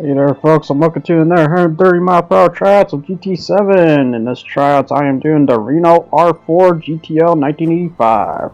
Hey there folks, I'm looking to in there 130 mile per hour tryouts of GT7. In this tryouts I am doing the Renault R4 GTL 1985.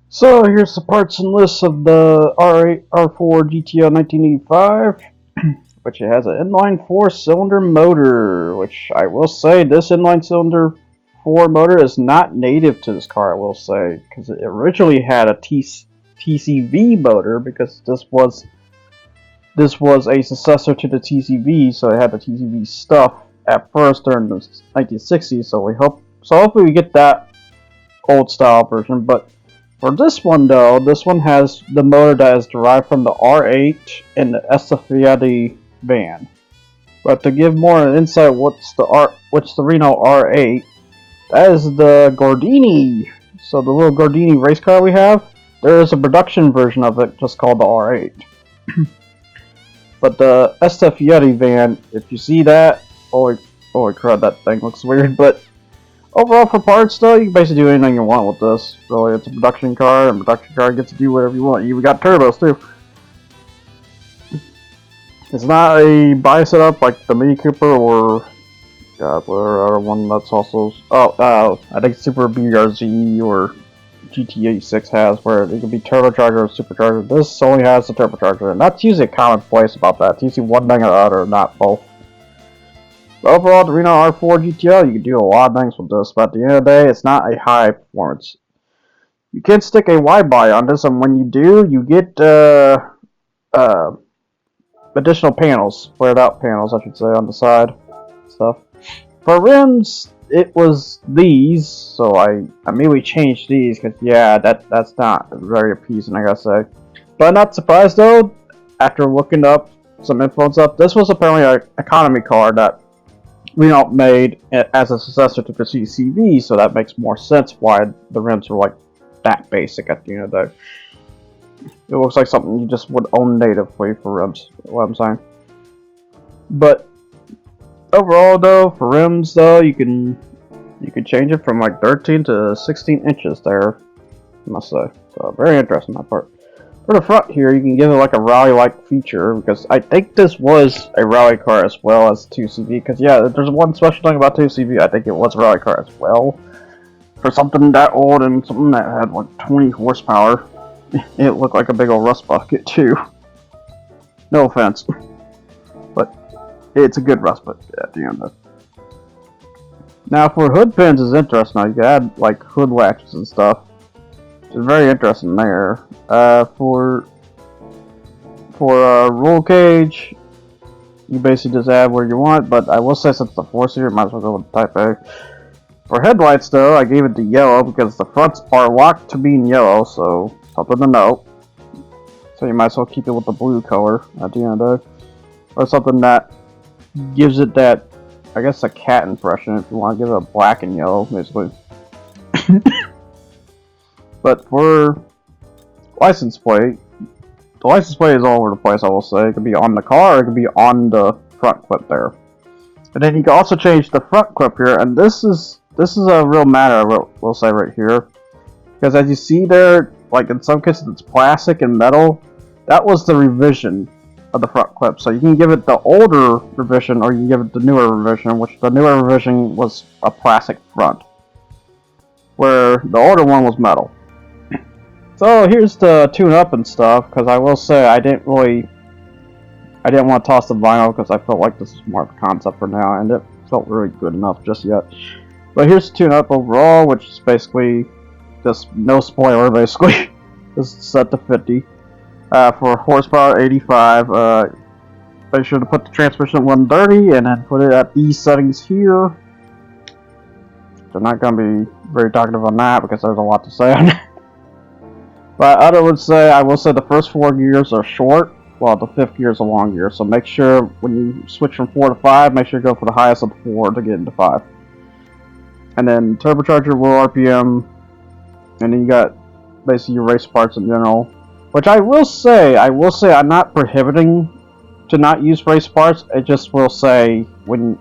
So here's the parts and lists of the R8 R4 GTL 1985, which it has an inline 4-cylinder motor, which I will say this inline cylinder 4 motor is not native to this car, I will say, because it originally had a TCV motor, because this was a successor to the TCV, so it had the TCV stuff at first during the 1960s, so hopefully we get that old style version. But for this one though, this one has the motor that is derived from the R8 and the Estafette van. But to give more insight, what's the Renault R8? That is the Gordini. So the little Gordini race car we have, there is a production version of it just called the R8. But the Estafette van, if you see that, holy crap, that thing looks weird. But overall, for parts though, you can basically do anything you want with this. Really, it's a production car, and production car gets to do whatever you want. You even got turbos too. It's not a buy setup like the Mini Cooper or other one that's also I think Super BRZ or GT86 has, where it can be turbocharger or supercharger. This only has the turbocharger, and that's usually a commonplace about that. It's usually one thing or the other, not both. But overall, the Renault R4 GTL, you can do a lot of things with this, but at the end of the day, it's not a high performance. You can stick a wide body on this, and when you do, you get additional panels, flared out panels, I should say, on the side stuff. For rims, it was these, so I immediately changed these because yeah, that's not very appeasing, I gotta say. But I'm not surprised though. After looking up some info and stuff, this was apparently an economy car that Renault made as a successor to the CCV, so that makes more sense why the rims were like that basic at the end of the day. It looks like something you just would own natively for rims, what I'm saying. But overall though, for rims though, you can change it from like 13 to 16 inches there, I must say. So very interesting that part. For the front here, you can give it like a rally-like feature, because I think this was a rally car as well as 2CV, because yeah, if there's one special thing about 2CV, I think it was a rally car as well. For something that old and something that had like 20 horsepower, it looked like a big old rust bucket too. No offense, but it's a good rust bucket at the end of it. Now for hood pins is interesting. Now you can add like hood latches and stuff. It's very interesting there. For roll cage, you basically just add where you want. But I will say, since the 4-seater, might as well go with Type A. For headlights though, I gave it the yellow because the fronts are locked to being yellow, so something to note. So you might as well keep it with the blue color at the end of the day, or something that gives it that, I guess, a cat impression if you want to give it a black and yellow, basically. But for license plate, the license plate is all over the place, I will say. It could be on the car, or it could be on the front clip there. And then you can also change the front clip here, and this is a real matter, we'll say right here. Because as you see there, like in some cases it's plastic and metal. That was the revision of the front clip. So you can give it the older revision, or you can give it the newer revision, which the newer revision was a plastic front, where the older one was metal. So here's the tune-up and stuff, because I will say I didn't want to toss the vinyl because I felt like this was more of a concept for now, and it felt really good enough just yet. But here's the tune-up overall, which is basically just no spoiler, basically. This is set to 50. For horsepower 85, make sure to put the transmission at 130, and then put it at these settings here. I'm not going to be very talkative on that because there's a lot to say on it. But I will say the first 4 gears are short, well, the 5th gear is a long gear, so make sure when you switch from 4 to 5, make sure you go for the highest of the 4 to get into 5. And then turbocharger, low RPM, and then you got basically your race parts in general. Which I will say I'm not prohibiting to not use race parts. I just will say when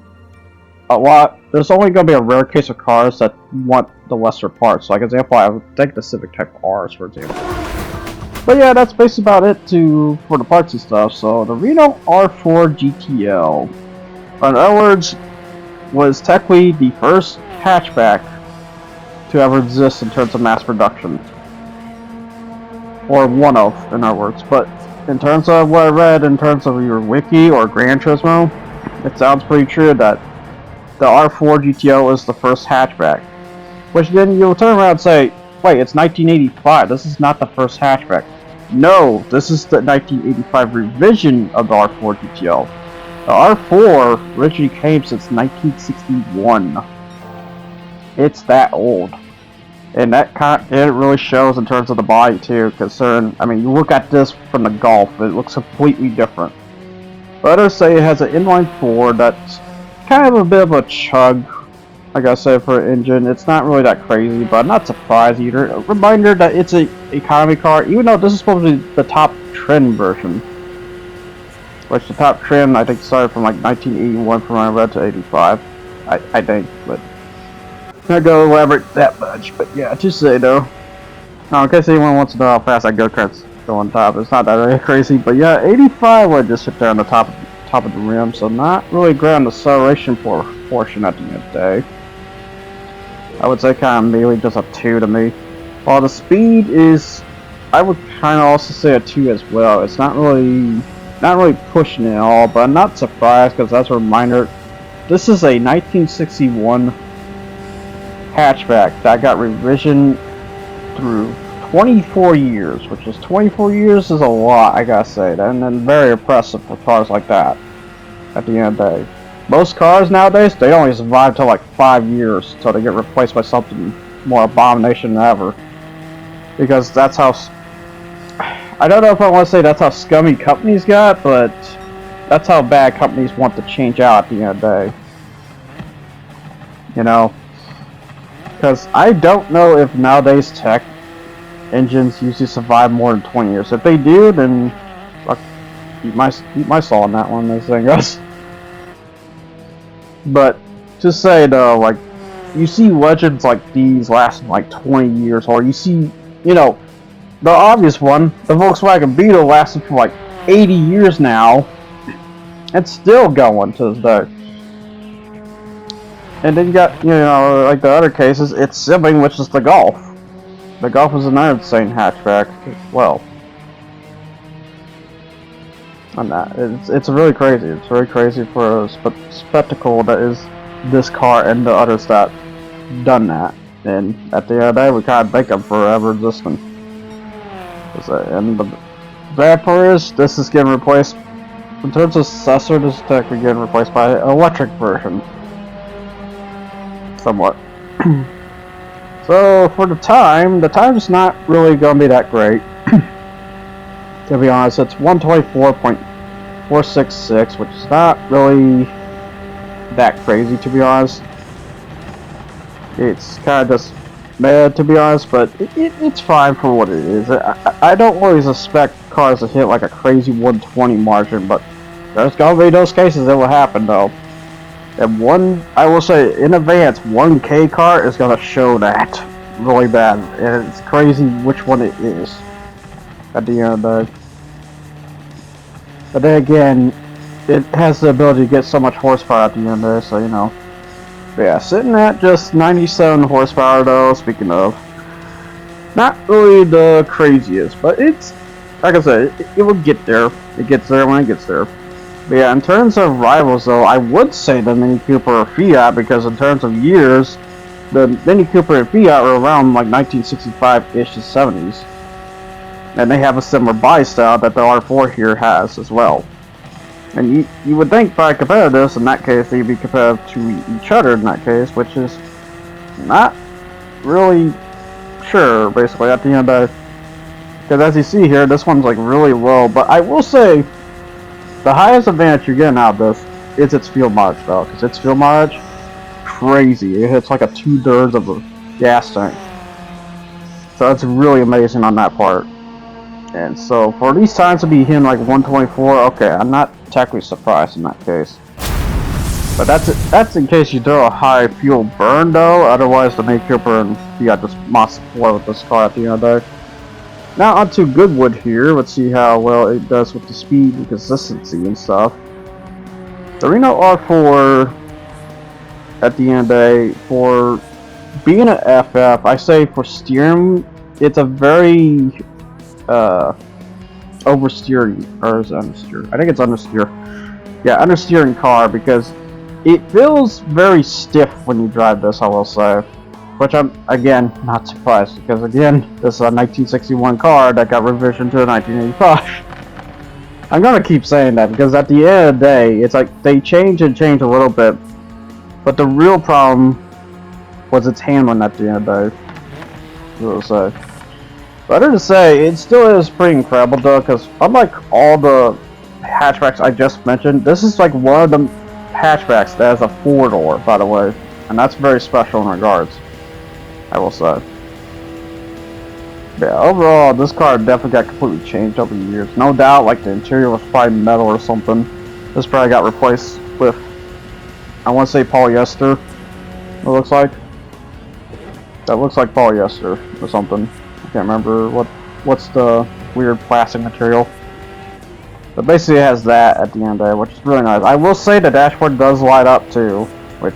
there's only going to be a rare case of cars that want the lesser parts. Like example, I would take the Civic Type R's for example. But yeah, that's basically about it for the parts and stuff. So the Renault R4 GTL, in other words, was technically the first hatchback to ever exist in terms of mass production. Or one of, in other words. But in terms of what I read, in terms of your wiki or Gran Turismo, it sounds pretty true that the R4 GTL is the first hatchback. Which then you'll turn around and say, wait, it's 1985, this is not the first hatchback. No, this is the 1985 revision of the R4 GTL. The R4 originally came since 1961. It's that old. And it really shows in terms of the body too, considering, I mean, you look at this from the Golf, it looks completely different. But others say it has an inline 4 that's kind of a bit of a chug, like I said, for an engine. It's not really that crazy, but I'm not surprised either. A reminder that it's an economy car, even though this is supposed to be the top trim version. Which the top trim, I think, started from like 1981 from what I read to 85. I think, but not go elaborate that much. But yeah, just say though. In case anyone wants to know how fast that go-karts go on top, it's not that really crazy. But yeah, 85 would just sit there on the top of the rim, so not really ground acceleration portion at the end of the day. I would say kind of merely just a 2 to me. While the speed is, I would kind of also say a 2 as well. It's not really pushing it at all, but I'm not surprised because as a reminder, this is a 1961 hatchback that got revision through 24 years, which is 24 years is a lot, I gotta say, and then very impressive for cars like that at the end of the day. Most cars nowadays, they only survive till like 5 years until they get replaced by something more abomination than ever. Because that's how, I don't know if I want to say that's how scummy companies got, but that's how bad companies want to change out at the end of the day. You know? Because I don't know if nowadays tech engines usually survive more than 20 years. If they do, then fuck, eat my soul on that one, this thing goes. But to say though, like, you see legends like these lasting like 20 years, or you see, you know, the obvious one, the Volkswagen Beetle lasted for like 80 years now. It's still going to this day. And then you got, you know, like the other cases, its sibling, which is the Golf. The Golf is another insane hatchback as well. On that, it's really crazy. It's very crazy for a spectacle that is this car and the others that done that. And at the end of the day, we kind of thank them for ever existing. And the bad part is, this is getting replaced, in terms of successor, this is technically getting replaced by an electric version. Somewhat. So, for the time's not really going to be that great. To be honest, it's 124.466, which is not really that crazy, to be honest. It's kind of just mad, to be honest, but it's fine for what it is. I don't always expect cars to hit like a crazy 120 margin, but there's going to be those cases that will happen, though. And I will say, in advance, 1K car is going to show that really bad, and it's crazy which one it is at the end of the day. But then again, it has the ability to get so much horsepower at the end of it, so you know. But yeah, sitting at just 97 horsepower though, speaking of. Not really the craziest, but it's, like I said, it will get there. It gets there when it gets there. But yeah, in terms of rivals though, I would say the Mini Cooper or Fiat, because in terms of years, the Mini Cooper and Fiat were around like 1965-ish to 70s. And they have a similar body style that the R4 here has as well. And you would think by competitiveness, in that case, they'd be competitive to each other in that case, which is not really sure, basically, at the end of the Because as you see here, this one's like really low. But I will say, the highest advantage you're getting out of this is its fuel mileage, though. Because its fuel mileage, crazy. It hits like a 2/3 of a gas tank. So that's really amazing on that part. And so for these times to be hitting like 124, okay, I'm not technically surprised in that case. But that's in case you do a high fuel burn though. Otherwise, the main fuel burn, you got this must flow with this car at the end of the day. Now onto Goodwood here. Let's see how well it does with the speed and consistency and stuff. The Renault R4 at the end of the day, for being an FF, I say for steering, it's a very oversteering, or is it understeer? I think it's understeer. Yeah, understeering car because it feels very stiff when you drive this, I will say. Which I'm, again, not surprised because, again, this is a 1961 car that got revisioned to a 1985. I'm gonna keep saying that because at the end of the day, it's like they change a little bit. But the real problem was its handling at the end of the day, I will say. Better to say, it still is pretty incredible though, because unlike all the hatchbacks I just mentioned, this is like one of the hatchbacks that has a 4-door, by the way, and that's very special in regards, I will say. Yeah, overall, this car definitely got completely changed over the years. No doubt, like the interior was probably metal or something. This probably got replaced with, I want to say polyester, it looks like. That looks like polyester or something. I can't remember what's the weird plastic material. But basically it has that at the end of it, which is really nice. I will say the dashboard does light up too, which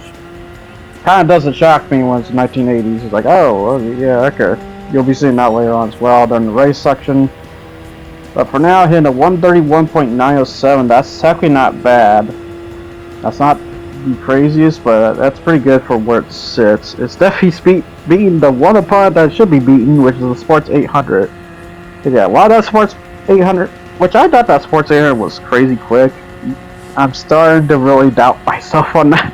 kind of doesn't shock me when it's 1980s. It's like, oh, yeah, okay. You'll be seeing that later on as well during the race section. But for now, hitting a 131.907, that's technically not bad. That's not the craziest, but that's pretty good for where it sits. It's definitely beating the one opponent that should be beaten, which is the Sports 800. But yeah, while that Sports 800, which I thought that Sports 800 was crazy quick, I'm starting to really doubt myself on that.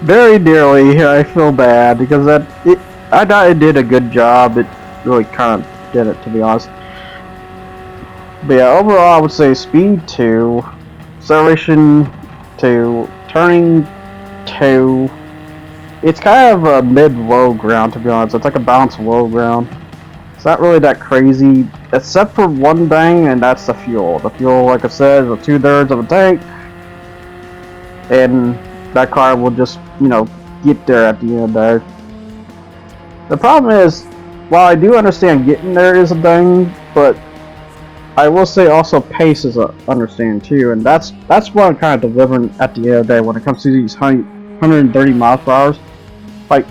Very dearly, I feel bad because I thought it did a good job. It really kind of did it, to be honest. But yeah, overall, I would say speed 2, acceleration 2, turning 2. It's kind of a mid-low ground, to be honest. It's like a balanced low ground. It's not really that crazy, except for one thing, and that's the fuel. The fuel, like I said, is a 2/3 of a tank, and that car will just, you know, get there at the end there. The problem is, while I do understand getting there is a thing, but I will say also pace is a understand too, and that's what I'm kind of delivering at the end of the day when it comes to these 130 miles per hour. Like,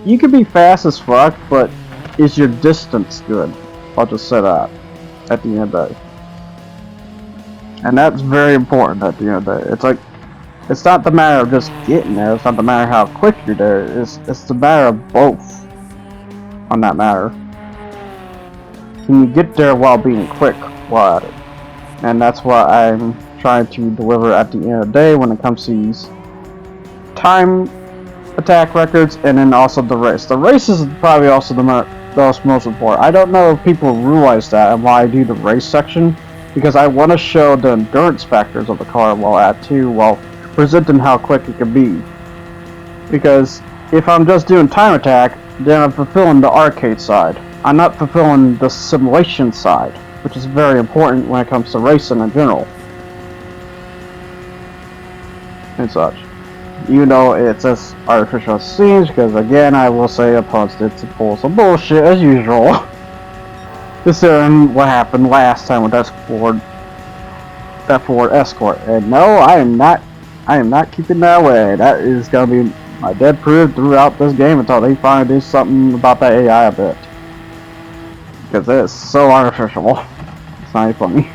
you can be fast as fuck, but is your distance good? I'll just say that at the end of the day. And that's very important at the end of the day. It's like, it's not the matter of just getting there, it's not the matter how quick you're there, it's the matter of both on that matter. Can you get there while being quick while at it? And that's what I'm trying to deliver at the end of the day when it comes to these time attack records, and then also the race. The race is probably also the most important. I don't know if people realize that and why I do the race section, because I want to show the endurance factors of the car while at too, while presenting how quick it can be. Because if I'm just doing time attack, then I'm fulfilling the arcade side. I'm not fulfilling the simulation side, which is very important when it comes to racing in general. And such. Even though it's as artificial as it seems, because again, I will say opponents did to pull some bullshit as usual. Considering what happened last time with that Ford Escort. And no, I am not keeping that away. That is gonna be my dead proof throughout this game until they finally do something about that AI a bit. Because it is so artificial. It's not even funny.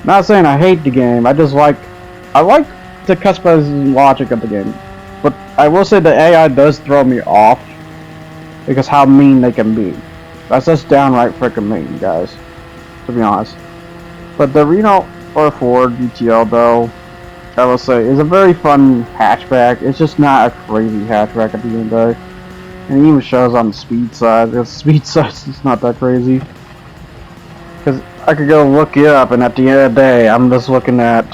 Not saying I hate the game, I like the customizing logic of the game. But I will say the AI does throw me off because how mean they can be. That's just downright freaking mean, guys, to be honest. But the Renault R4 GTL, though, I will say, is a very fun hatchback. It's just not a crazy hatchback at the end of the day. And it even shows on the speed side. The speed side is not that crazy. Because I could go look it up, and at the end of the day, I'm just looking at.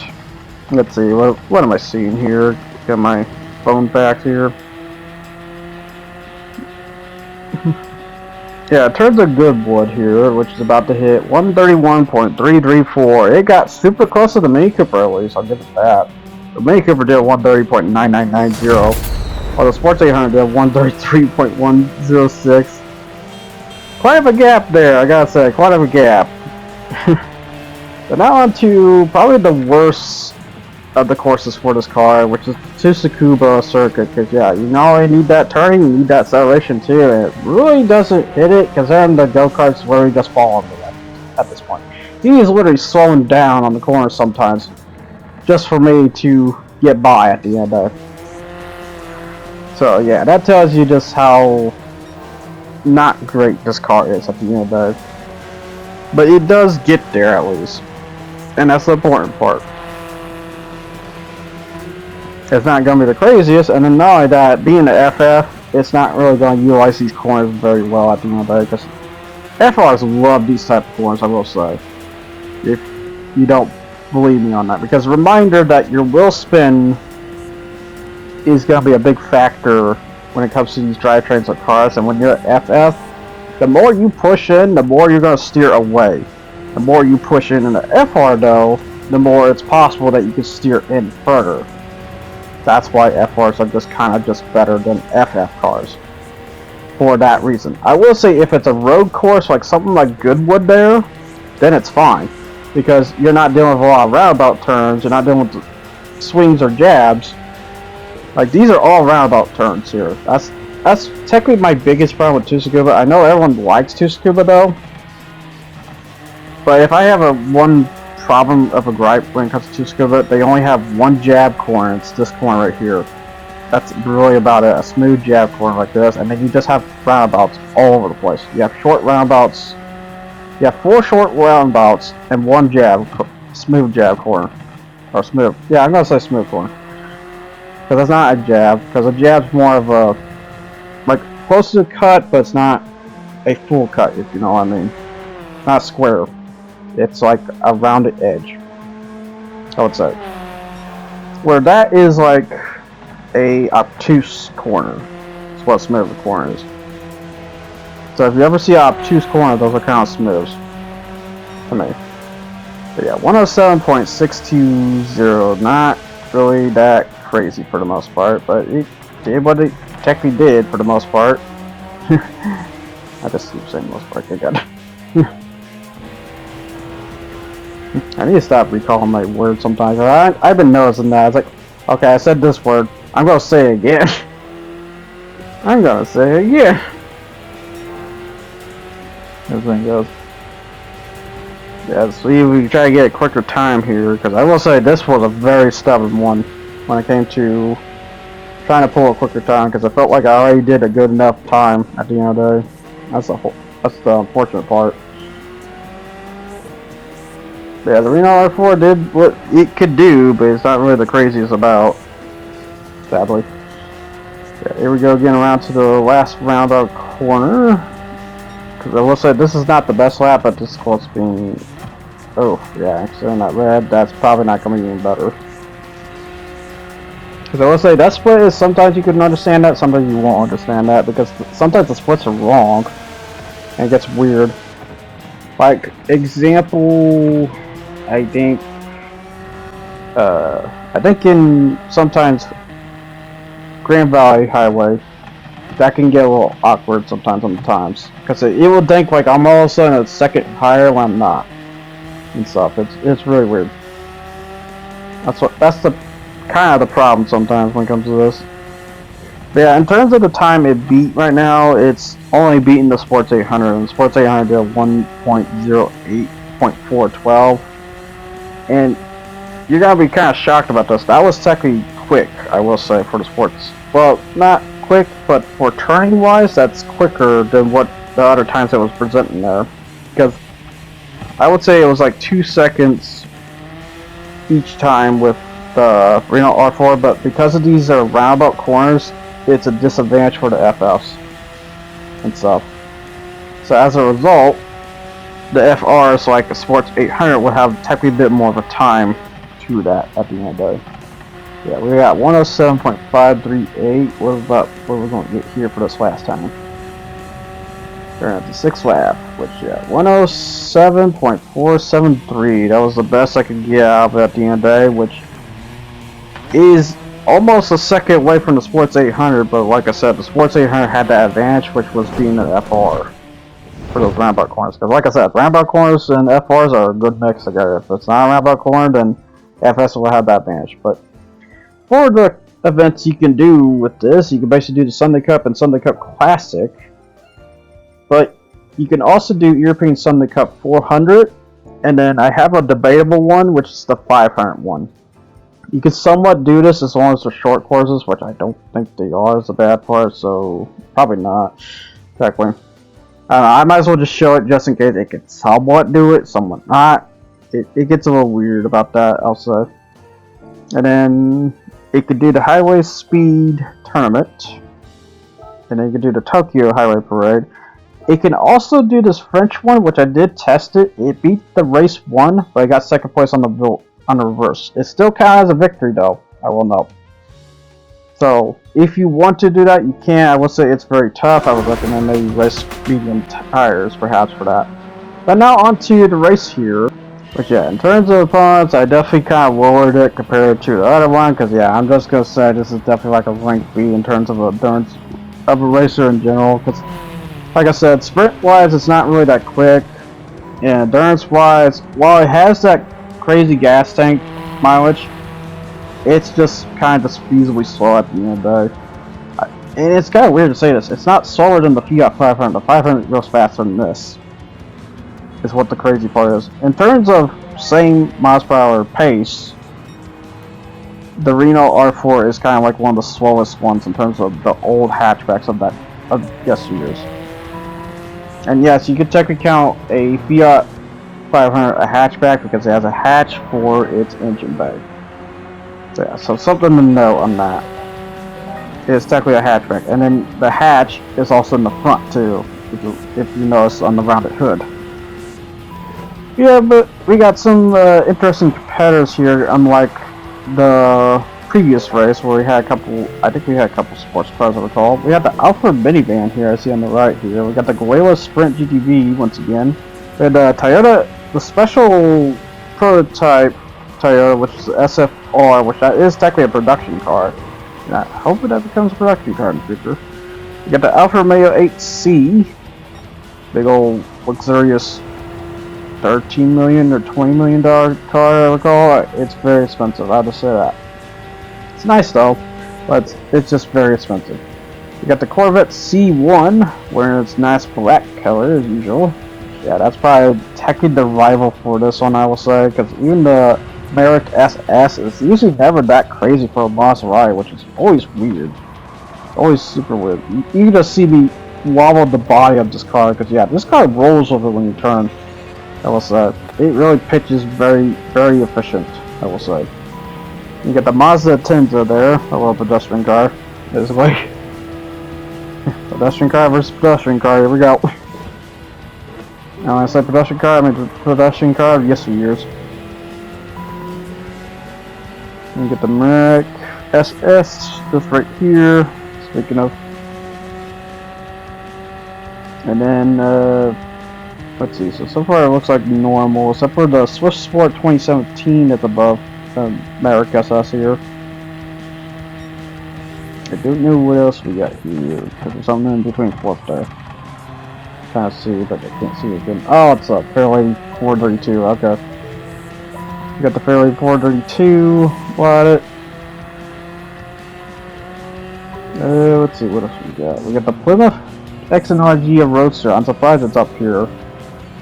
Let's see, what am I seeing here? Got my phone back here. Yeah, it turns a good wood here, which is about to hit 131.334. It got super close to the Mini Cooper at least, I'll give it that. The Mini Cooper did 130.9990, while the Sports 800 did 133.106. Quite of a gap there, I gotta say, quite of a gap. But now on to probably the worst of the courses for this car, which is Tsukuba Circuit, because yeah, you not only need that turning, you need that acceleration too, and it really doesn't hit it, because then the go-karts literally just fall under that at this point. He is literally slowing down on the corners sometimes, just for me to get by at the end of it. So yeah, that tells you just how not great this car is at the end of it. But it does get there at least, and that's the important part. It's not going to be the craziest, and then not only that, being the FF, it's not really going to utilize these corners very well at the end of the day, because FRs love these type of corners, I will say, if you don't believe me on that, because reminder that your wheel spin is going to be a big factor when it comes to these drivetrains of cars, and when you're at FF, the more you push in, the more you're going to steer away. The more you push in the FR though, the more it's possible that you can steer in further. That's why FRs are just kind of just better than FF cars. For that reason. I will say if it's a road course like something like Goodwood there, then it's fine. Because you're not dealing with a lot of roundabout turns, you're not dealing with swings or jabs. Like these are all roundabout turns here. That's technically my biggest problem with Tsukuba. I know everyone likes Tsukuba though. But if I have one problem of a gripe when it comes to Tsukuba, they only have one jab corner, it's this corner right here. That's really about it, a smooth jab corner like this, and then you just have roundabouts all over the place. You have short roundabouts, you have 4 short roundabouts, and one jab, smooth jab corner. Or smooth, yeah, I'm gonna say smooth corner. Because that's not a jab, because a jab's more of a, like, close to a cut, but it's not a full cut, if you know what I mean. Not square. It's like a rounded edge, I would say. Where that is like a obtuse corner. That's what smooth corner is. So if you ever see an obtuse corner, those are kind of smooths to me. But yeah, 107.620, not really that crazy for the most part, but it did what it technically did for the most part. I just keep saying most part, I got it. I need to stop recalling my words sometimes. I've been noticing that. It's like, okay, I said this word. I'm gonna say it again. I'm gonna say it again. Everything goes. Yeah, so we try to get a quicker time here, because I will say this was a very stubborn one when it came to trying to pull a quicker time, because I felt like I already did a good enough time at the end of the day. That's the unfortunate part. Yeah, the Renault R4 did what it could do, but it's not really the craziest about, sadly. Yeah, here we go again around to the last roundabout corner. Because I will say this is not the best lap, but this is close to being... Oh, yeah, actually not red. That's probably not going to be any better. Because I will say that split is sometimes you can understand that, sometimes you won't understand that, because sometimes the splits are wrong, and it gets weird. Like, example... I think in sometimes Grand Valley Highway, that can get a little awkward sometimes on the times, because it will think like I'm all of a sudden a second higher when I'm not, and stuff. It's really weird. That's the kind of the problem sometimes when it comes to this. But yeah, in terms of the time it beat right now, it's only beating the Sports 800, and the Sports 800 did 1.08.412. And you're gonna be kind of shocked about this. That was technically quick, I will say, for the sports. Well, not quick, but for turning wise, that's quicker than what the other times that was presenting there. Because I would say it was like 2 seconds each time with the Renault R4, but because of these roundabout corners, it's a disadvantage for the FFs. and stuff. So as a result, the FRs like a Sports 800 will have technically a bit more of a time to that at the end of the day. Yeah, we got 107.538. What are we going to get here for this last time? Turn at the 6th lap, which, yeah, 107.473. That was the best I could get out of it at the end of the day, which is almost a second away from the Sports 800, but like I said, the Sports 800 had that advantage, which was being an FR for those roundabout corners. Because like I said, roundabout corners and FRs are a good mix together. If it's not a roundabout corner, then FS will have that advantage. But for the events you can do with this, you can basically do the Sunday Cup and Sunday Cup Classic. But you can also do European Sunday Cup 400, and then I have a debatable one, which is the 500 one. You can somewhat do this as long as they're short courses, which I don't think they are is the bad part, so probably not. Exactly. I might as well just show it just in case it can somewhat do it, somewhat not. It gets a little weird about that, I'll say. And then it could do the Highway Speed Tournament, and then you could do the Tokyo Highway Parade. It can also do this French one, which I did test it. It beat the race one, but I got second place on the reverse. It still counts as a victory, though. I will note. So if you want to do that, you can. I will say it's very tough. I would recommend maybe race medium tires, perhaps, for that. But now onto the race here. Which, yeah, in terms of opponents, I definitely kind of lowered it compared to the other one. Because, yeah, I'm just gonna say this is definitely like a rank B in terms of endurance of a racer in general. Because, like I said, sprint-wise, it's not really that quick. And endurance-wise, while it has that crazy gas tank mileage, it's just kind of feasibly slow at the end of the day. And it's kind of weird to say this. It's not slower than the Fiat 500. The 500 goes faster than this. Is what the crazy part is. In terms of same miles per hour pace, the Renault R4 is kind of like one of the slowest ones in terms of the old hatchbacks of yesteryears. And yes, you could technically count a Fiat 500 a hatchback because it has a hatch for its engine bay. So yeah, so something to note on that. It's technically a hatchback, and then the hatch is also in the front too, if you notice on the rounded hood. Yeah, but we got some interesting competitors here, unlike the previous race where we had a couple, I think we had a couple sports cars, I recall. We had the Alfa minivan here, I see on the right here. We got the Goela Sprint GTV once again. We had the Toyota, the special prototype Toyota, which is the SFR, which that is technically a production car. And I hope that becomes a production car in the future. We got the Alfa Romeo 8C, big old luxurious $13 million or $20 million car, I recall. It's very expensive, I have to say that. It's nice though, but it's just very expensive. We got the Corvette C1, wearing its nice black color as usual. Yeah, that's probably technically the rival for this one, I will say, because even the Merrick SS is usually never that crazy for a Maserati, which is always weird. Always super weird. You can just see me wobble the body of this car, because yeah, this car rolls over when you turn. I will say. It really pitches very, very efficient, I will say. You get the Mazda Tenza there, a little pedestrian car, basically. Pedestrian car versus pedestrian car, here we go. And when I say pedestrian car, I mean pedestrian car of yesteryears. You get the Merrick SS, just right here, speaking of. And then, let's see, so far it looks like normal, except for the Swiss Sport 2017 that's above the Merrick SS here. I don't know what else we got here, because there's something in between fourth there. Trying to see, but I can't see it again. Oh, it's a Fairlane 432, okay. We got the Fairlane 432, what it? Let's see, what else we got? We got the Plymouth X&R Roadster. I'm surprised it's up here.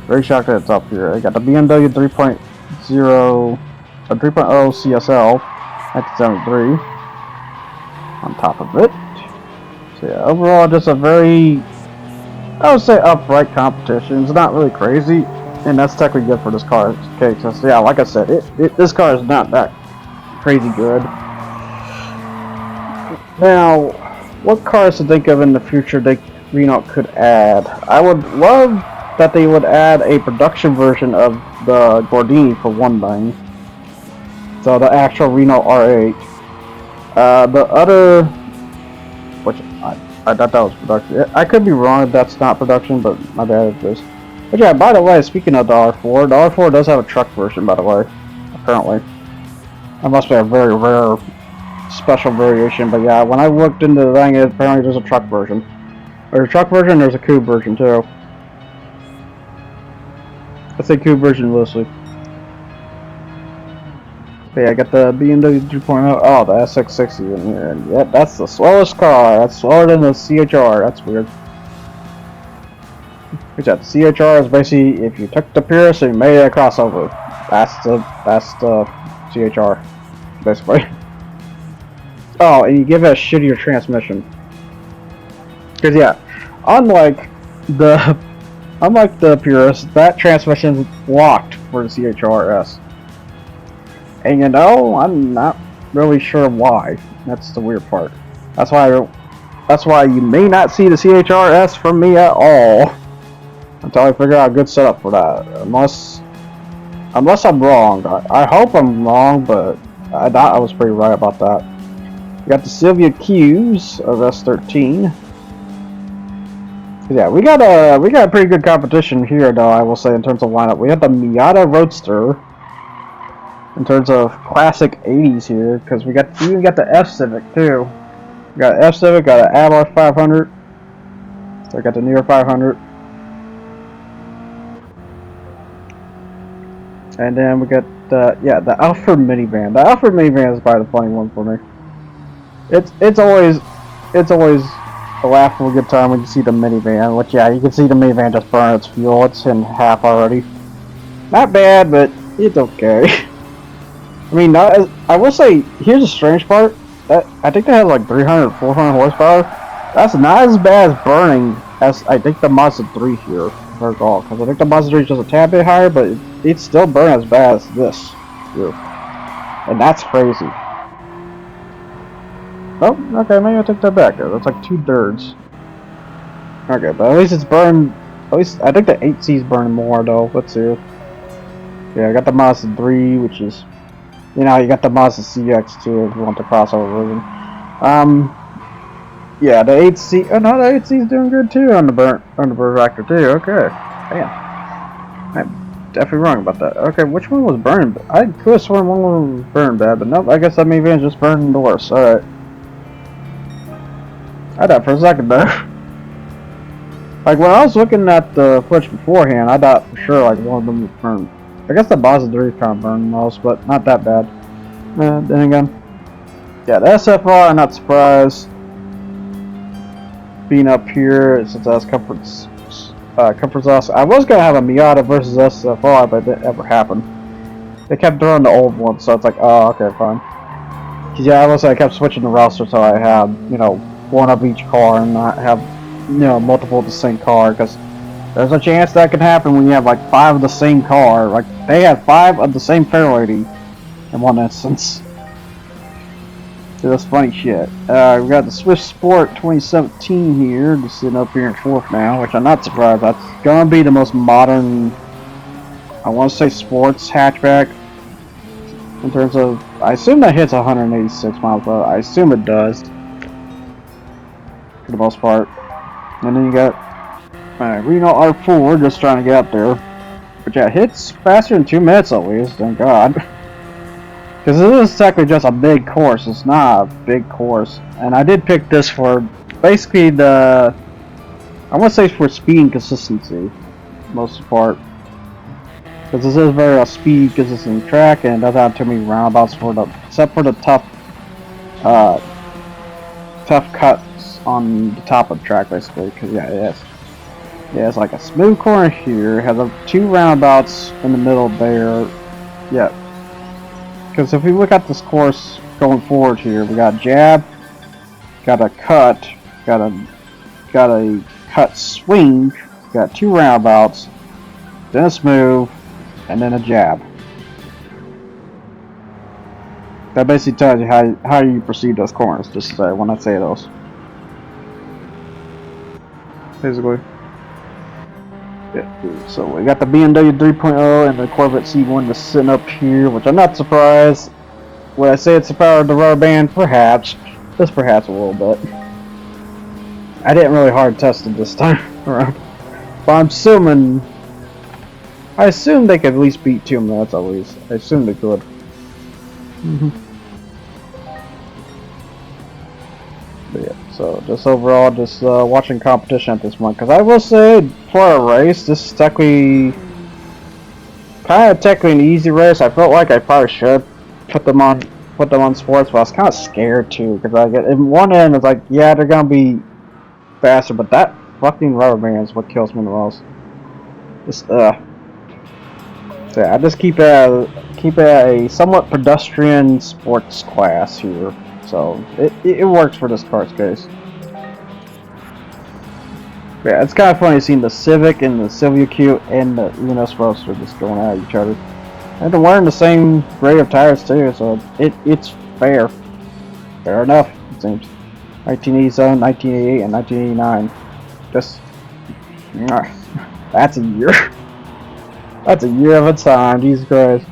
Very shocked that it's up here. I got the BMW 3.0 CSL 1973 on top of it. So yeah, overall just a very, I would say, upright competition. It's not really crazy, and that's technically good for this car. Okay, so yeah, like I said, this car is not that crazy good. Now, what cars to think of in the future Renault could add. I would love that they would add a production version of the Gordini for one thing. So the actual Renault R8. The other, which I thought that was production. I could be wrong if that's not production, but my bad if it is. But yeah, by the way, speaking of the R4, the R4 does have a truck version, by the way, apparently. That must be a very rare special variation, but yeah, when I looked into the thing, apparently there's a truck version. There's a truck version, there's a coupe version too. I say coupe version loosely. But yeah, I got the BMW 3.0. Oh, the SX60 in here. And yep, that's the slowest car. That's slower than the CHR. That's weird. Which that CHR is basically if you took the Prius and you made it a crossover. That's the CHR, basically. Oh, and you give it a shittier transmission. Cause yeah, unlike the Prius, that transmission's locked for the CHRS. And you know, I'm not really sure why. That's the weird part. That's why you may not see the CHRS from me at all until I figure out a good setup for that. Unless I'm wrong. I hope I'm wrong, but I thought I was pretty right about that. We got the Silvia Qs of S13. Yeah, we got a pretty good competition here, though. I will say in terms of lineup, we have the Miata Roadster. In terms of classic 80s here, because we even got the F Civic too. We got F Civic, got an Abarth 500. So I got the Neo 500. And then we got the Alfred minivan. The Alfred minivan is probably the funny one for me. It's always a laughable good time when you see the minivan. Which yeah, you can see the minivan just burn its fuel. It's in half already. Not bad, but it's okay. I mean, I will say, here's the strange part. I think they have like 300, 400 horsepower. That's not as bad as burning as I think the Mazda 3 here. Because I think the Mazda 3 is just a tad bit higher, but it still burns as bad as this here. And that's crazy. Oh, okay, maybe I'll take that back. That's like 2/3. Okay, but at least it's burned. At least I think the 8C is burning more though. Let's see. Yeah, I got the Mazda 3, which is. You know, you got the Mazda CX too if you want the crossover version. Yeah, the 8C. Oh no, the 8C is doing good too on the burn factor too. Okay, damn, I'm definitely wrong about that. Okay, which one was burned? I could have sworn one was burned bad, but nope. I guess that minivan just burned the worst. All right, I thought for a second there. Like when I was looking at the footage beforehand, I thought for sure like one of them was burned. I guess the Mazda 3 kind of burned most, but not that bad. Then again, yeah, the SFR, I'm not surprised. Being up here, since that's comfort sauce. I was gonna have a Miata versus SFR, but it didn't ever happen. They kept throwing the old one, so it's like, oh, okay, fine. Cause yeah, I kept switching the roster, so I had, you know, one of each car and not have, you know, multiple of the same car, because there's a chance that can happen when you have like 5 of the same car. Like they had 5 of the same Fairlady in one instance. So that's funny shit. We got the Swift Sport 2017 here, just sitting up here in 4th now, which I'm not surprised. That's gonna be the most modern, I want to say, sports hatchback. In terms of, I assume that hits 186 miles per hour. I assume it does, for the most part. And then you got. Renault R4 just trying to get up there. But yeah, it hits faster than 2 minutes at least, thank God. Because this is technically just a big course, it's not a big course. And I did pick this for basically I want to say for speed and consistency, most of the part. Because this is very speed consistent track and it doesn't have too many roundabouts except for the tough cuts on the top of the track basically. Because yeah, it is. Yeah, it's like a smooth corner here. It has 2 roundabouts in the middle there. Yeah. Because if we look at this course going forward here, we got jab, got a cut, got a cut swing, got 2 roundabouts, then a smooth, and then a jab. That basically tells you how you proceed those corners, just when I say those. basically. Yeah, so we got the BMW 3.0 and the Corvette C1 just sitting up here, which I'm not surprised. Would I say it's the power of the rubber band? Perhaps. Just perhaps a little bit. I didn't really hard test it this time around. But I'm assuming... I assume they could at least beat 2 minutes at least. I assume they could. But yeah, so just overall, just watching competition at this point. Because I will say, for a race, this is technically... kind of technically an easy race. I felt like I probably should put them on sports, but I was kind of scared too. Because I get in one end, it's like, yeah, they're going to be faster, but that fucking rubber band is what kills me the most. Just, so yeah, I just keep it at a somewhat pedestrian sports class here, so it works for this car's case. But yeah, it's kind of funny seeing the Civic and the Silvia Q and the Renault Roadster just going at each other. And they're wearing the same grade of tires too, so it's fair. Fair enough, it seems. 1987, 1988, and 1989. Just that's a year. That's a year of a time, Jesus Christ.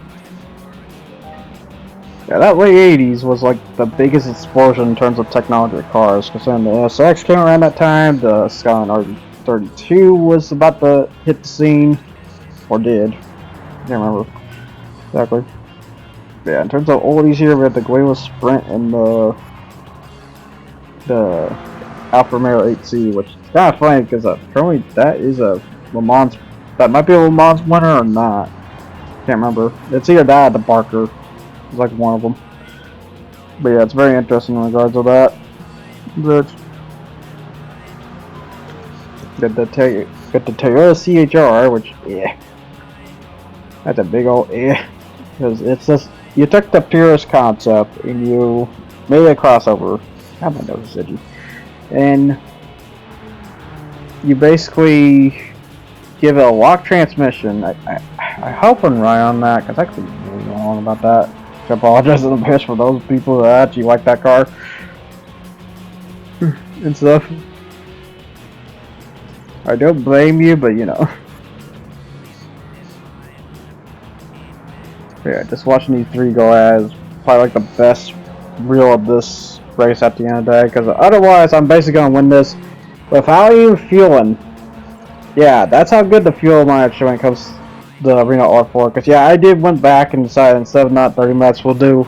Yeah, that late 80s was like the biggest explosion in terms of technology of cars. Because then the SX came around that time, the Skyline R32 was about to hit the scene. Or did. I can't remember exactly. But yeah, in terms of oldies here, we have the Guayua Sprint and the Alfa Romeo 8C, which is kind of funny because currently that is a Le Mans. That might be a Le Mans winner or not. Can't remember. It's either that or the Barker. It's like one of them. But yeah, it's very interesting in regards to that. But get the Toyota CHR, which that's a big old because it's just you took the purest concept and you made a crossover. How my nose itchy. And you basically give it a lock transmission. I hope I'm right on that because I could be really wrong about that. I apologize in advance for those people that actually like that car and stuff. I don't blame you, but you know. Yeah, just watching these three go at is probably like the best reel of this race at the end of the day, because otherwise I'm basically going to win this without even fueling. Yeah, that's how good the fuel mileage actually when it comes to the Renault R4. Because yeah, I did went back and decided instead of not 30 minutes, we'll do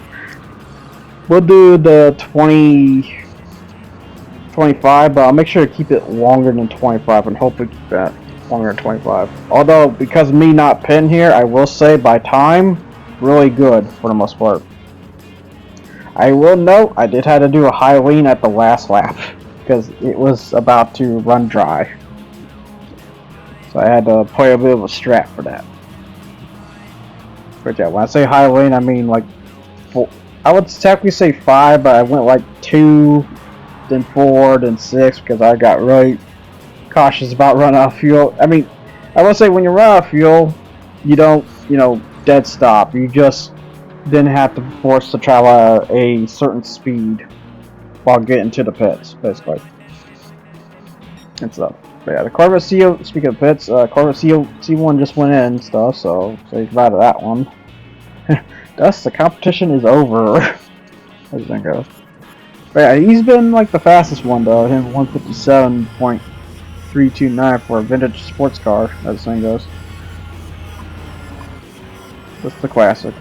the 25, but I'll make sure to keep it longer than 25 and hopefully keep that longer than 25. Although because of me not pitting here, I will say by time, really good for the most part. I will note I did have to do a high lean at the last lap because it was about to run dry. So I had to play a bit of a strat for that. But yeah, when I say high lean, I mean like 4. I would technically say 5, but I went like 2, then 4, then 6 because I got really cautious about running out of fuel. I mean, I will say when you run out of fuel, you don't, dead stop. You just then have to be forced to travel at a certain speed while getting to the pits, basically. And stuff. But yeah, the Corvette CO, speaking of pits, Corvette C1 just went in and stuff, so say goodbye to that one. Thus, the competition is over. As that goes. But yeah, he's been like the fastest one though, him 157.329 for a vintage sports car, as the thing goes. That's the classic.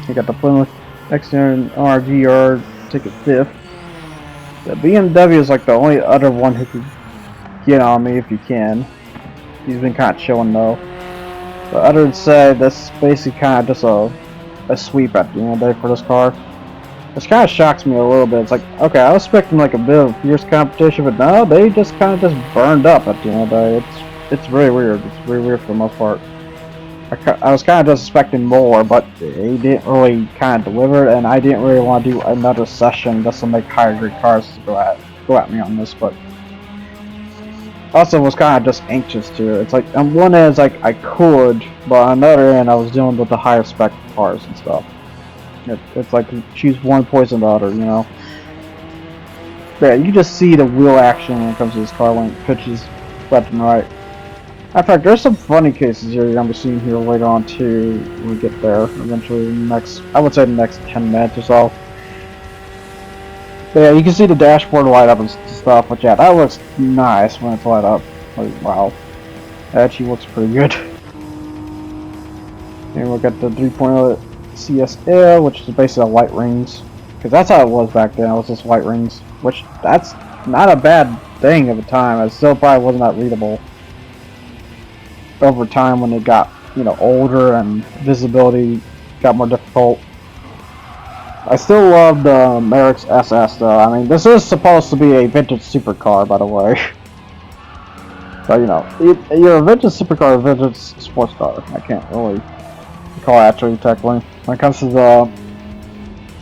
You got the Plymouth XN RGR ticket 5th. The BMW is like the only other one who could get on me if he can. He's been kind of chilling though. But other than say, that's basically kind of just a sweep at the end of the day for this car. Which kind of shocks me a little bit. It's like, okay, I was expecting like a bit of fierce competition, but no, they just kind of just burned up at the end of the day. It's really weird. It's really weird for the most part. I was kind of just expecting more, but they didn't really kind of deliver, and I didn't really want to do another session just to make higher grade cars to go at me on this, but also was kind of just anxious too. It's like on one end, it's like I could, but on the other end, I was dealing with the higher spec cars and stuff. It's like choose one poison the other, Yeah, you can just see the wheel action when it comes to this car when it pitches left and right. In fact, there's some funny cases here you're gonna be seeing here later on too when we get there. Eventually, in the next, I would say the next 10 minutes or so. But yeah, you can see the dashboard light up and stuff, but yeah, that looks nice when it's light up. Like, wow. That actually looks pretty good. And we'll get the 3.0 CSL, which is basically light rings. Because that's how it was back then, it was just white rings. Which, that's not a bad thing at the time. It still probably wasn't that readable. Over time when it got, you know, older and visibility got more difficult. I still love the Merrick's SS though. I mean, this is supposed to be a vintage supercar, by the way. So, you know, you're a vintage supercar, a vintage sports car. I can't really call it actually technically. When it comes to the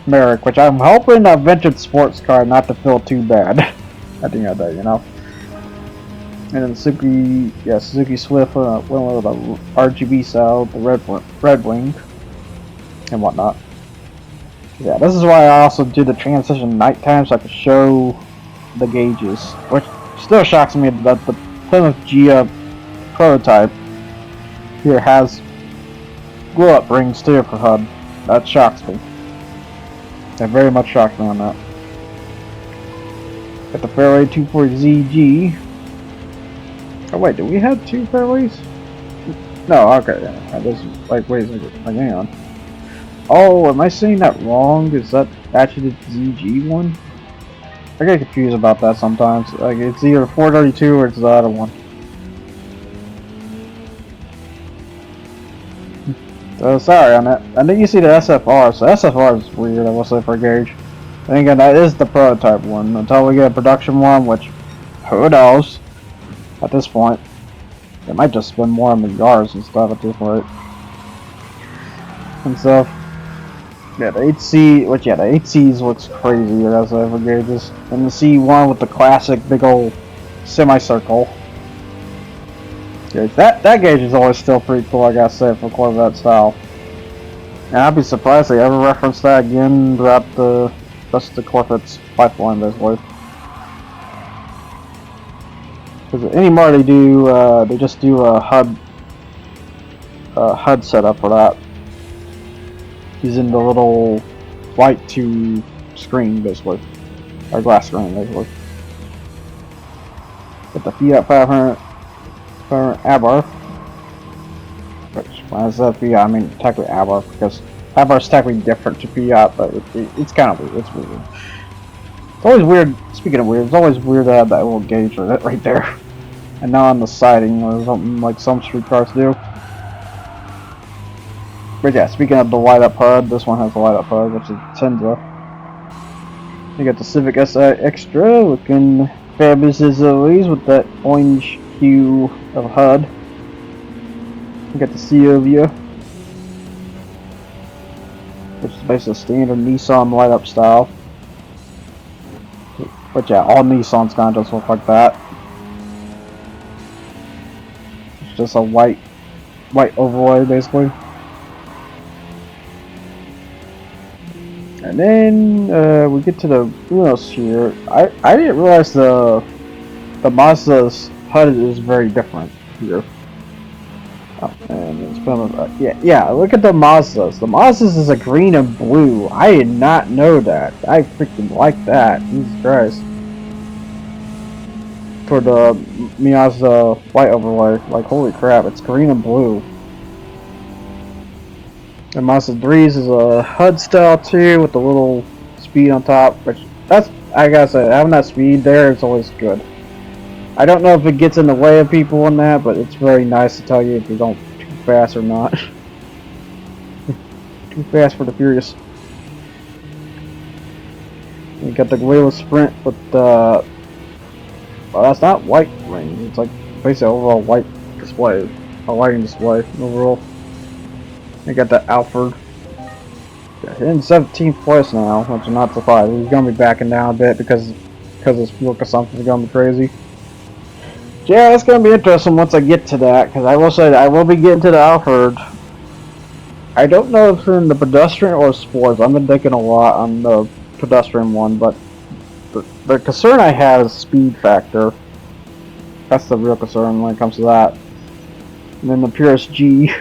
Merrick, which I'm hoping a vintage sports car not to feel too bad at the end of the day, you know. And then Suzuki Swift went with the RGB style, the red wing, and whatnot. Yeah, this is why I also do the transition nighttime so I can show the gauges, which still shocks me that the Plymouth Gia prototype here has glow-up rings too for HUD. That shocks me. That very much shocks me on that. Got the Fairway 240ZG. Oh wait, do we have two fairways? No, okay. Yeah. This like wait a second. Like, hang on. Oh, am I saying that wrong? Is that actually the ZG one? I get confused about that sometimes. Like it's either 432 or it's the other one. So sorry on that. And then you see the SFR. So SFR is weird. I will say for a gauge. And again, that is the prototype one. Until we get a production one, which who knows? At this point, they might just spend more on the yards and stuff at this point. And so, yeah, the 8C, which yeah, the 8Cs looks crazy as ever gauges. And the C1 with the classic big old semicircle. Yeah, that gauge is always still pretty cool, I gotta say, for Corvette style. And I'd be surprised they ever reference that again throughout the rest of the Corvette's pipeline, basically. Because anymore they do, they just do a HUD setup for that. Using the little light to screen, basically, or glass screen, basically. With the Fiat 500 Abarth, which when I said Fiat, I mean technically Abarth because Abarth's technically different to Fiat, but it's kind of weird. It's weird. It's always weird. Speaking of weird, it's always weird to have that little gauge right there, and not on the siding or something like some street cars do. But yeah, speaking of the light up HUD, this one has a light up HUD, which is Tenza. You got the Civic Si Extra looking fabulous as always with that orange hue of HUD. You got the Seovia, which is basically a standard Nissan light up style. But yeah, all Nissans kind of just look like that. It's just a white overlay basically. And then we get to the wheels here. I didn't realize the Mazda's HUD is very different here. Oh, and it's kind yeah. Look at the Mazdas. The Mazdas is a green and blue. I did not know that. I freaking like that. Jesus Christ. For the Mazda white overlay, like holy crap, it's green and blue. And Mazda 3's is a HUD style too, with the little speed on top, which that's, I gotta say, having that speed there is always good. I don't know if it gets in the way of people in that, but it's very nice to tell you if you're going too fast or not. Too fast for the furious. You got the Gorilla Sprint with the, well, that's not white rings, it's like basically overall white display, a lighting display overall. You got the Alfred. In 17th place now, which I'm not surprised. He's gonna be backing down a bit because his fuel consumption is gonna be crazy. Yeah, it's gonna be interesting once I get to that, because I will say that I will be getting to the Alfred. I don't know if it's in the pedestrian or sports. I've been thinking a lot on the pedestrian one, but the concern I have is speed factor. That's the real concern when it comes to that. And then the Prius G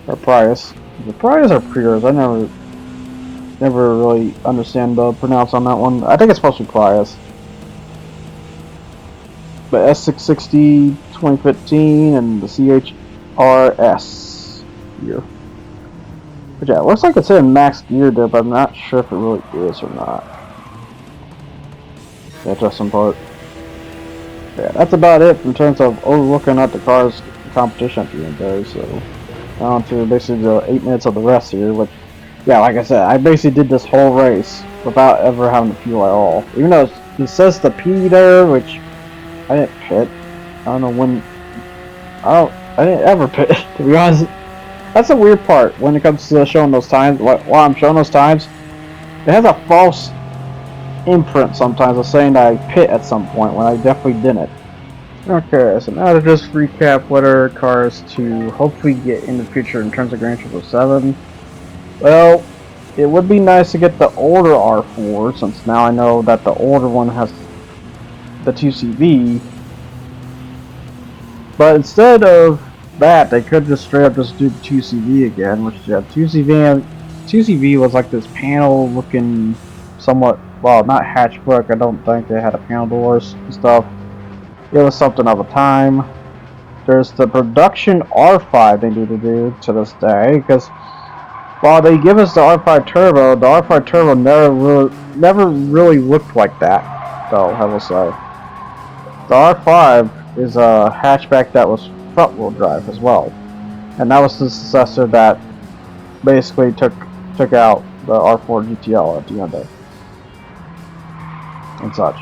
or Prius. Is it Prius or Prius? I never really understand the pronounce on that one. I think it's supposed to be Prius. The S660 2015 and the CHRS here. But yeah, it looks like it's in max gear there, but I'm not sure if it really is or not. Yeah, just some part. Yeah, that's about it in terms of overlooking at the car's competition at the end there. So, on to basically the 8 minutes of the rest here. Which, yeah, like I said, I basically did this whole race without ever having to fuel at all. Even though it says the P there, which I didn't pit. I don't know when. I didn't ever pit, to be honest. That's a weird part when it comes to showing those times. While I'm showing those times, it has a false imprint sometimes of saying that I pit at some point when I definitely didn't. Okay, so now to just recap what our cars to hopefully get in the future in terms of Gran Turismo 7. Well, it would be nice to get the older R4, since now I know that the older one has the 2CV. But instead of that, they could just straight up just do the 2CV again, which, yeah, 2CV was like this panel looking somewhat, well, not hatchback, I don't think they had a panel doors and stuff. It was something of a time. There's the production R5 they need to do to this day, because while they give us the R5 Turbo, the R5 Turbo never really looked like that, though, I will say. The R5 is a hatchback that was front-wheel drive as well, and that was the successor that basically took out the R4 GTL at the end of it and such.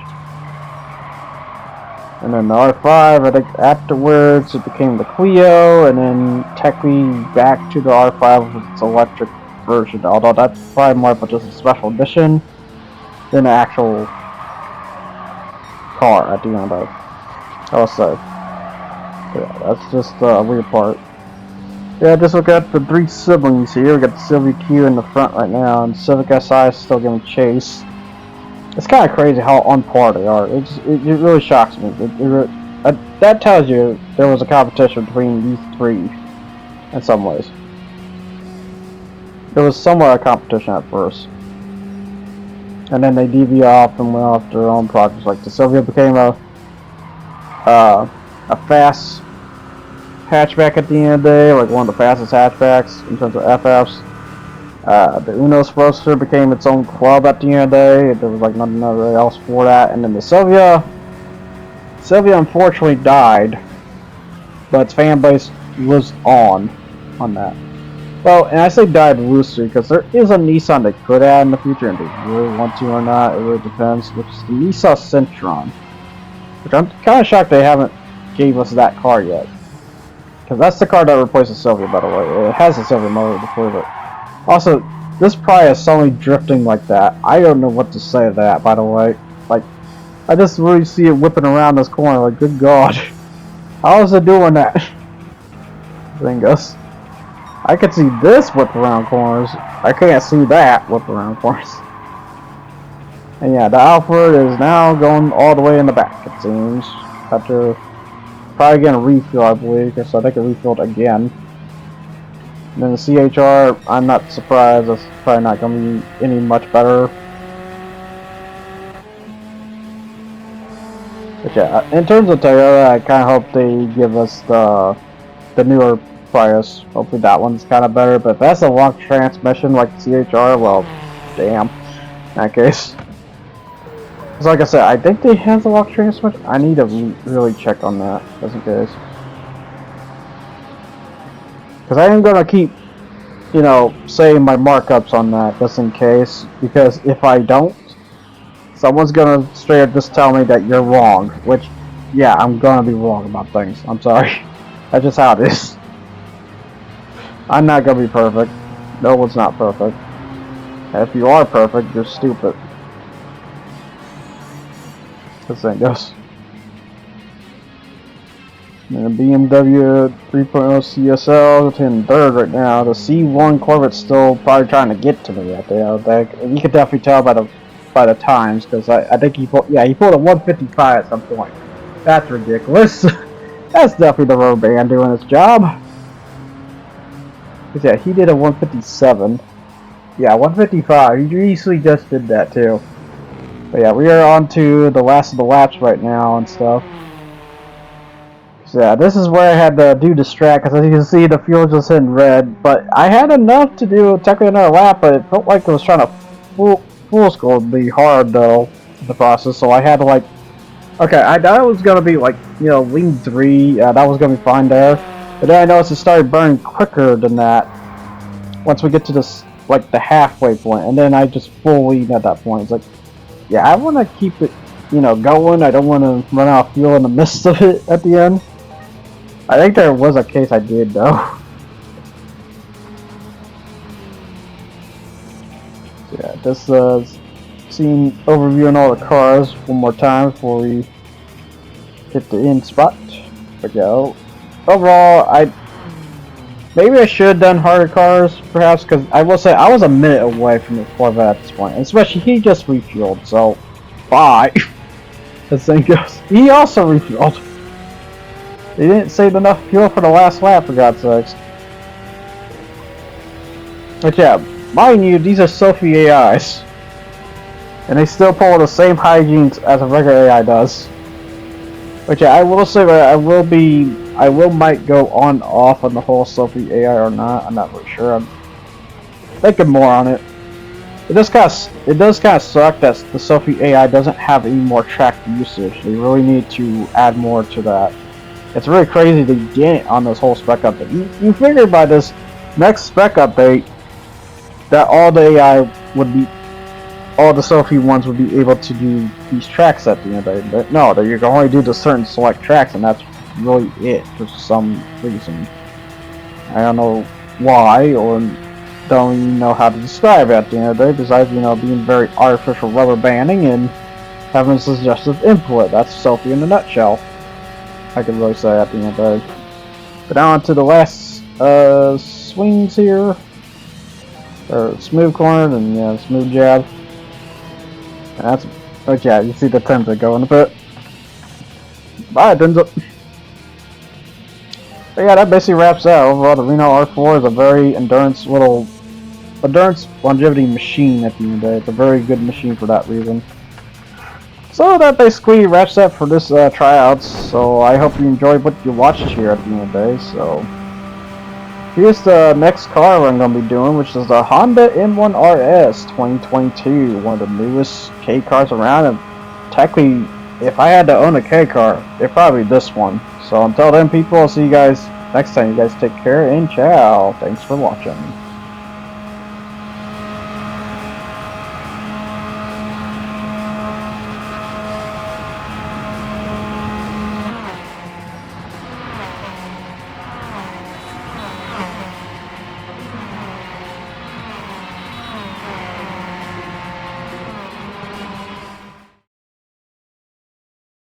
And then the R5, I think afterwards it became the Clio, and then technically back to the R5 with its electric version, although that's probably more of just a special edition than an actual car at the end of it. I will say. Yeah, that's just a weird part. Yeah, just look at the 3 siblings here. We got the Civic Q in the front right now, and Civic Si is still giving chase. It's kind of crazy how on par they are. It really shocks me. That tells you there was a competition between these 3 in some ways. There was somewhat a competition at first. And then they deviated off and went off their own projects. Like the Silvia became a fast hatchback at the end of the day, like one of the fastest hatchbacks in terms of FFs. The Uno's Roadster became its own club at the end of the day. There was like nothing else for that. And then the Silvia unfortunately died, but its fan base was on that. Well, and I say died loosely because there is a Nissan they could add in the future, and they really want to or not. It really depends. Which is the Nissan Sentra, which I'm kind of shocked they haven't gave us that car yet. Because that's the car that replaced the Silvia, by the way. It has a Silvia motor before, but also this Prius is suddenly drifting like that. I don't know what to say to that, by the way. Like, I just really see it whipping around this corner. Like, good God, how is it doing that? Thing goes. I can see this whip around corners. I can't see that whip around corners. And yeah, the Alfred is now going all the way in the back, it seems. After probably getting a refill, I believe, because I think it refilled again. And then the CHR, I'm not surprised. That's probably not going to be any much better. But yeah, in terms of Toyota, I kind of hope they give us the newer Prius. Hopefully that one's kind of better. But if that's a lock transmission like the CHR, well, damn. In that case. Because like I said, I think they have the lock transmission. I need to really check on that, just in case. Because I am going to keep, you know, saying my markups on that, just in case. Because if I don't, someone's going to straight up just tell me that you're wrong. Which, yeah, I'm going to be wrong about things. I'm sorry. That's just how it is. I'm not going to be perfect. No one's not perfect. And if you are perfect, you're stupid. This thing goes. And the BMW 3.0 CSL is in third right now. The C1 Corvette's still probably trying to get to me out there. You can definitely tell by the by the times because I think he pulled he pulled a 155 at some point. That's ridiculous. That's definitely the rubber band doing its job. Cause yeah, he did a 157. Yeah, 155. He easily just did that too. But yeah, we are on to the last of the laps right now and stuff. So yeah, this is where I had to do distract because as you can see the fuel just hitting red. But I had enough to do technically another lap, but it felt like it was trying to full scold me hard though in the process. So I had to like, okay, I thought it was gonna be like lean 3, that was gonna be fine there. But then I noticed it started burning quicker than that once we get to this like the halfway point, and then I just full lean at that point. It's like, yeah, I want to keep it, going. I don't want to run out of fuel in the midst of it at the end. I think there was a case I did though. Yeah, just seeing overviewing all the cars one more time before we hit the end spot. But yeah, overall, maybe I should have done harder cars, perhaps, because I will say I was a minute away from the Corvette at this point, and especially he just refueled, so bye. As thing goes, he also refueled. They didn't save enough fuel for the last lap, for God's sakes. But yeah, mind you, these are Sophie AIs, and they still pull the same hygienes as a regular AI does. But yeah, I will say that I might go on off on the whole Sophie AI or not. I'm not really sure. I'm thinking more on it. It does kind of suck that the Sophie AI doesn't have any more track usage. They really need to add more to that. It's really crazy to get on this whole spec update. You figure by this next spec update that all the AI would be, all the Sophie ones would be able to do these tracks at the end of the day. But no, you can only do the certain select tracks, and that's really it for some reason. I don't know why, or don't even know how to describe it at the end of the day, besides, being very artificial rubber banding and having suggestive input. That's Sophie in a nutshell, I could really say at the end of the day. But now on to the last swings here. Or smooth corner, and yeah, smooth jab. And that's, okay, you see the times that go in the pit. Bye, Denzel. But yeah, that basically wraps that. Overall, the Renault R4 is a very endurance longevity machine at the end of the day. It's a very good machine for that reason. So that basically wraps up for this tryouts. So I hope you enjoyed what you watched here at the end of the day. So here's the next car I'm going to be doing, which is the Honda M1 RS 2022, one of the newest K cars around. And technically, if I had to own a K car, it'd probably be this one. So until then, people, I'll see you guys next time. You guys take care and ciao. Thanks for watching.